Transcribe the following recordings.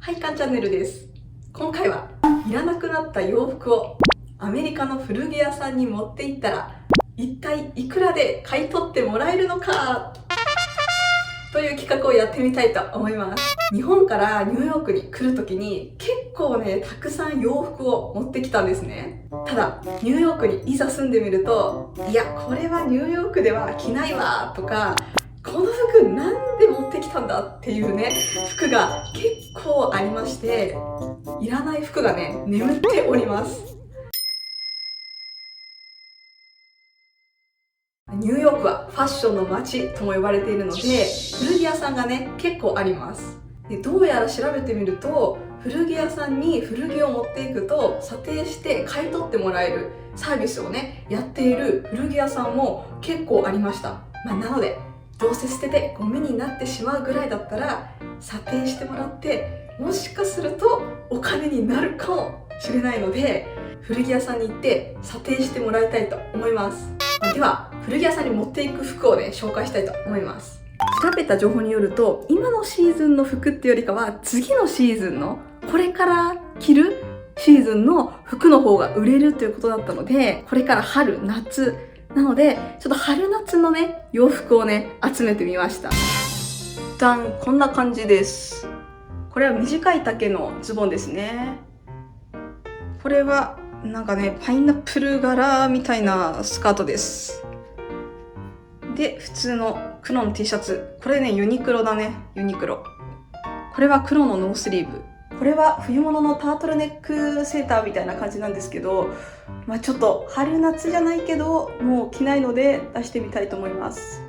はい、かんチャンネルです。今回はいらなくなった洋服をアメリカの古着屋さんに持って行ったら一体いくらで買い取ってもらえるのかという企画をやってみたいと思います。日本からニューヨークに来るときに結構ね、たくさん洋服を持ってきたんですね。ただ、ニューヨークにいざ住んでみると、いや、これはニューヨークでは着ないわとか、この服なんで持ってきたんだっていうね、服が結構ありまして、いらない服がね、眠っております。ニューヨークはファッションの街とも呼ばれているので、古着屋さんがね、結構あります。で、どうやら調べてみると、古着屋さんに古着を持っていくと査定して買い取ってもらえるサービスをね、やっている古着屋さんも結構ありました。なので、どうせ捨ててゴミになってしまうぐらいだったら査定してもらって、もしかするとお金になるかもしれないので、古着屋さんに行って査定してもらいたいと思います。では、古着屋さんに持っていく服をね、紹介したいと思います。調べた情報によると、今のシーズンの服っていうよりかは、次のシーズンの、これから着るシーズンの服の方が売れるということだったので、これから春、夏、なので、ちょっと春夏のね、洋服をね、集めてみました。こんな感じです。これは短い丈のズボンですね。これは、なんかね、パイナップル柄みたいなスカートです。で、普通の黒の T シャツ。これね、ユニクロだね。ユニクロ。これは黒のノースリーブ。これは冬物のタートルネックセーターみたいな感じなんですけど、ちょっと春夏じゃないけど、もう着ないので出してみたいと思います。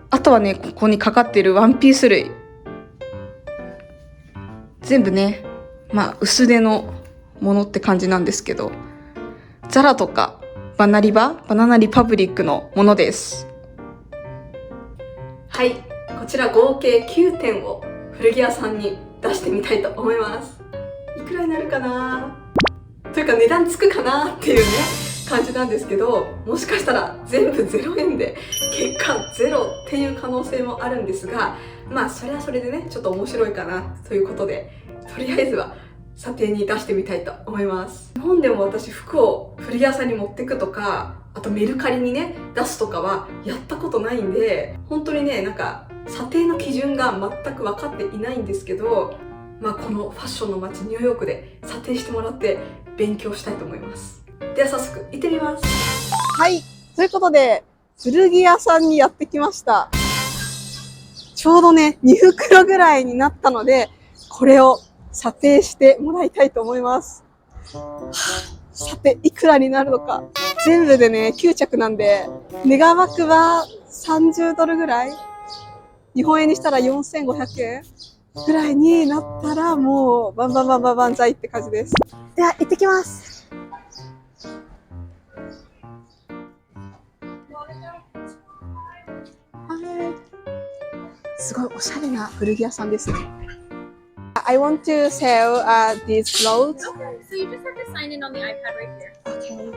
あとはね、ここにかかっているワンピース類。全部ね、薄手のものって感じなんですけど、ザラとかバナナリパブリックのものです。はい、こちら合計9点を古着屋さんに出してみたいと思います。いくらになるかなというか値段つくかなっていうね、感じなんですけど、もしかしたら全部0円で結果0っていう可能性もあるんですが、それはそれでね、ちょっと面白いかなということで、とりあえずは査定に出してみたいと思います。日本でも私服を古着屋さんに持ってくとか、あとメルカリにね、出すとかはやったことないんで、本当にね、査定の基準が全く分かっていないんですけど、このファッションの街ニューヨークで査定してもらって勉強したいと思います。では早速行ってみます。はい、ということで古着屋さんにやってきました。ちょうどね、2袋ぐらいになったので、これを査定してもらいたいと思います。さて、いくらになるのか。全部でね、9着なんで、願わくは30ドルぐらい、日本円にしたら4500円ぐらいになったら、もうバンバンバンバンバンザイって感じです。では、行ってきます。すごいおしゃれな古着屋さんですね。I want to sell these clothes. Okay, so you just have to sign in on the iPad right here. Okay.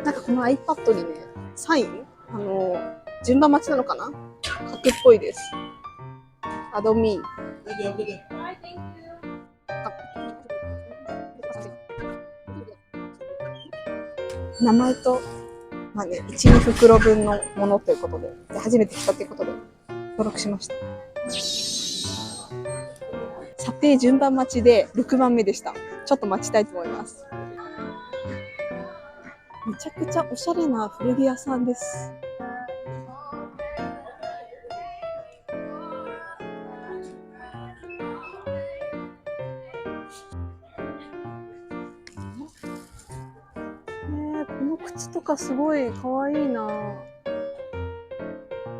なんかこの iPad にね、サイン順番待ちなのかな、書くっぽいです。Add me. Hi, thank you. 名前と、1、2袋分のものということで、初めて来たということで、登録しました。査定順番待ちで6番目でした。ちょっと待ちたいと思います。めちゃくちゃおしゃれな古着屋さんです。この靴とかすごいかわいいな。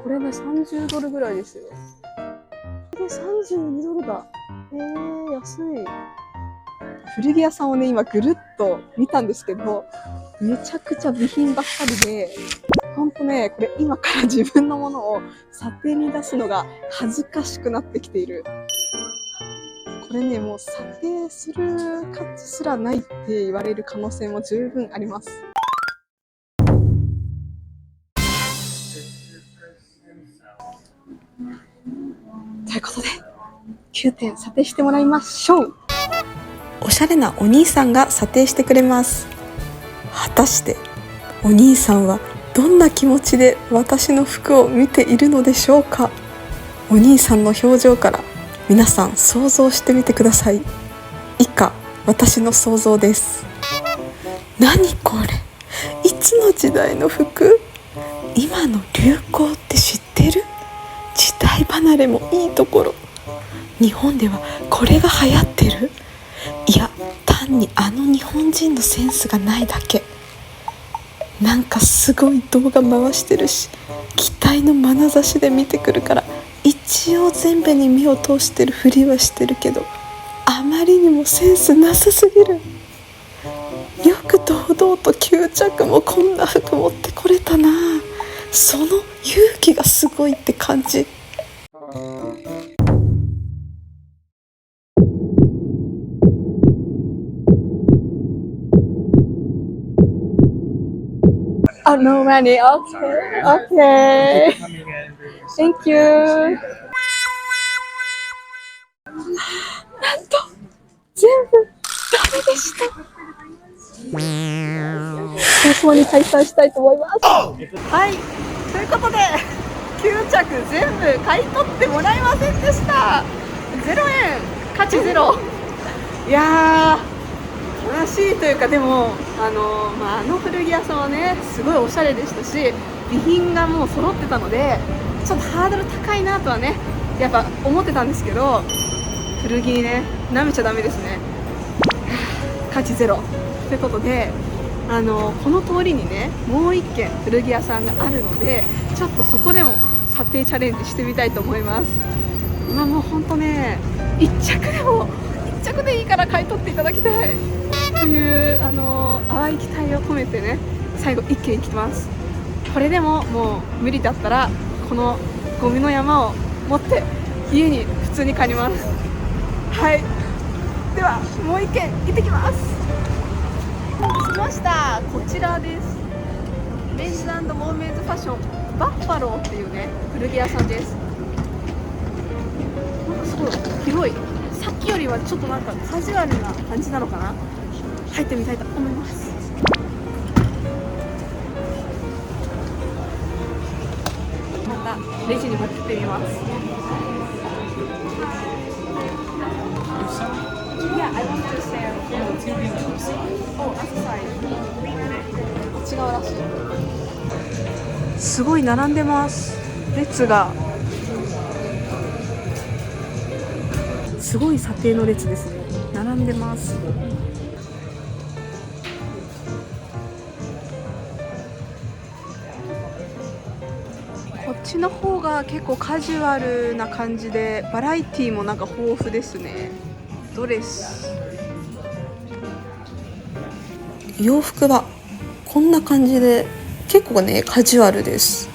これね、30ドルぐらいですよ。これ32ドルだ。安い。古着屋さんをね、今ぐるっと見たんですけど、めちゃくちゃ備品ばっかりで、ほんとね、これ今から自分のものを査定に出すのが恥ずかしくなってきている。これね、もう査定する価値すらないって言われる可能性も十分あります。ということで、9点査定してもらいましょう。おしゃれなお兄さんが査定してくれます。果たしてお兄さんはどんな気持ちで私の服を見ているのでしょうか。お兄さんの表情から皆さん想像してみてください。以下私の想像です。何これ、いつの時代の服？今の流行って知ってる？時代離れもいいところ、日本ではこれが流行ってる？いや、単にあの日本人のセンスがないだけ。なんかすごい動画回してるし、期待の眼差しで見てくるから、一応全部に目を通してるふりはしてるけど、あまりにもセンスなさすぎる。よく堂々と9着もこんな服持ってこれたな。その勇気がすごいって感じ。Oh, no money. Okay. Okay. Thank you. なんと全部ダメでした。最初に開催したいと思います。はい。ということで9着全部買い取ってもらえませんでした。0円、価値ゼロ。いやー。悲しいというか、でもあの古着屋さんはねすごいおしゃれでしたし、備品がもう揃ってたのでちょっとハードル高いなとはねやっぱ思ってたんですけど、古着にね舐めちゃダメですね。価値ゼロということで、この通りにねもう一軒古着屋さんがあるので、ちょっとそこでも査定チャレンジしてみたいと思います。もうほんとね1着でいいから買い取っていただきたいという淡い期待を込めてね、最後1軒行きます。これでももう無理だったらこのゴミの山を持って家に普通に帰ります。はい、ではもう1軒行ってきます。着きました。こちらです。メンズ&ウォーメンズファッションバッファローっていうね古着屋さんです。なんかすごい広い、さっきよりはちょっとなんかカジュアルな感じなのかな。入ってみたいと思います。またレジにも来てみます。違うらしい。すごい並んでます。列がすごい査定の列ですね。並んでます。こっちの方が結構カジュアルな感じで、バラエティもなんか豊富ですね。ドレス、洋服はこんな感じで結構ねカジュアルです。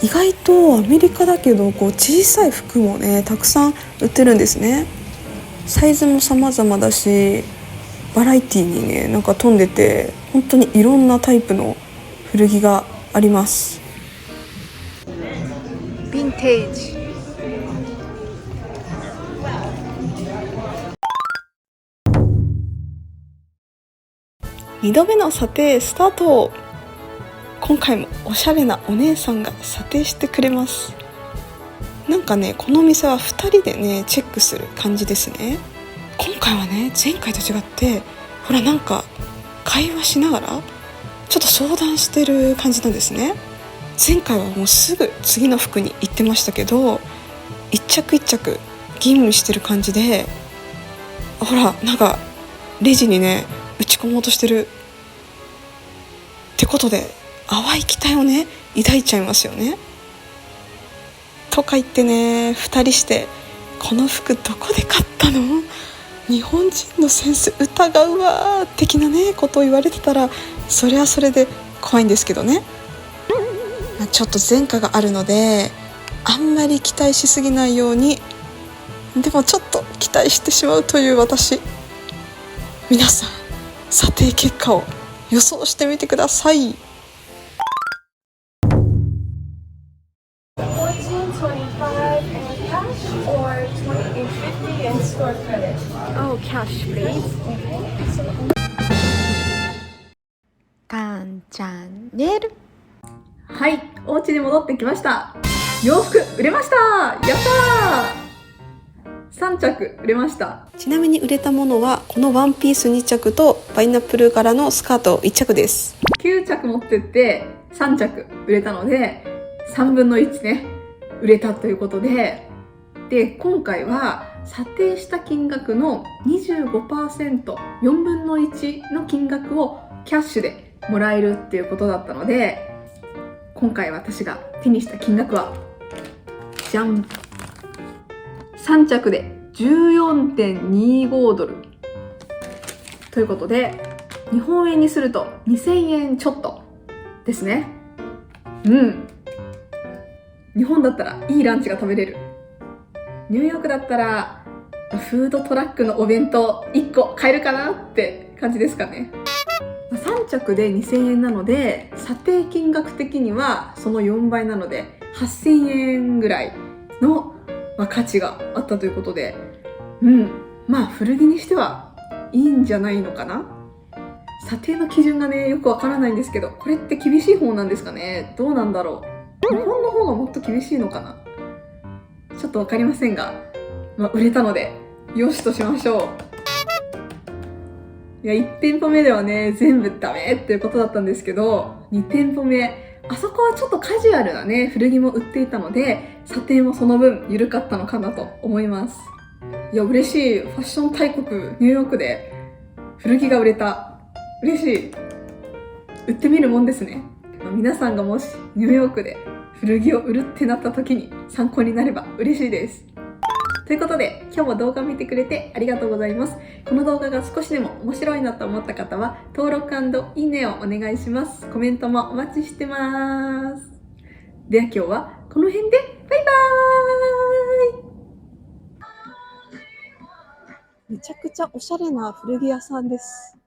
意外とアメリカだけどこう小さい服もねたくさん売ってるんですね。サイズも様々だし、バラエティにねなんか飛んでて、本当にいろんなタイプの古着があります。ヴィンテージ、2度目の査定スタート。今回もおしゃれなお姉さんが査定してくれます。なんかねこのお店は2人でねチェックする感じですね。今回はね前回と違って、ほらなんか会話しながらちょっと相談してる感じなんですね。前回はもうすぐ次の服に行ってましたけど、一着一着吟味してる感じで、ほらなんかレジにね打ち込もうとしてるってことで、淡い期待をね抱いちゃいますよね。とか言ってね2人してこの服どこで買ったの、日本人のセンス疑うわ的なねことを言われてたら、それはそれで怖いんですけどね。ちょっと前科があるのであんまり期待しすぎないように、でもちょっと期待してしまうという私。皆さん査定結果を予想してみてください。Oh, cash. please. かんチャンネル。はい、お家に戻ってきました。洋服売れました。やったー。3着売れました。ちなみに売れたものはこのワンピース2着とパイナップル柄のスカート1着です。9着持ってって3着売れたので3分の1ね売れたということで、今回は査定した金額の 25%、4分の1の金額をキャッシュでもらえるっていうことだったので、今回私が手にした金額はじゃん、3着で 14.25 ドルということで、日本円にすると2000円ちょっとですね。日本だったらいいランチが食べれる。ニューヨークだったらフードトラックのお弁当1個買えるかなって感じですかね。3着で2000円なので、査定金額的にはその4倍なので8000円ぐらいの、価値があったということで、古着にしてはいいんじゃないのかな。査定の基準がねよくわからないんですけど、これって厳しい方なんですかね。どうなんだろう。日本の方がもっと厳しいのかな。ちょっとわかりませんが、売れたのでよしとしましょう。いや、1店舗目ではね全部ダメっていうことだったんですけど、2店舗目あそこはちょっとカジュアルなね古着も売っていたので、査定もその分緩かったのかなと思います。いや、嬉しい。ファッション大国ニューヨークで古着が売れた。嬉しい。売ってみるもんですね。皆さんがもしニューヨークで古着を売るってなった時に参考になれば嬉しいです。ということで、今日も動画を見てくれてありがとうございます。この動画が少しでも面白いなと思った方は登録&いいねをお願いします。コメントもお待ちしてます。では今日はこの辺でバイバーイ。めちゃくちゃおしゃれな古着屋さんです。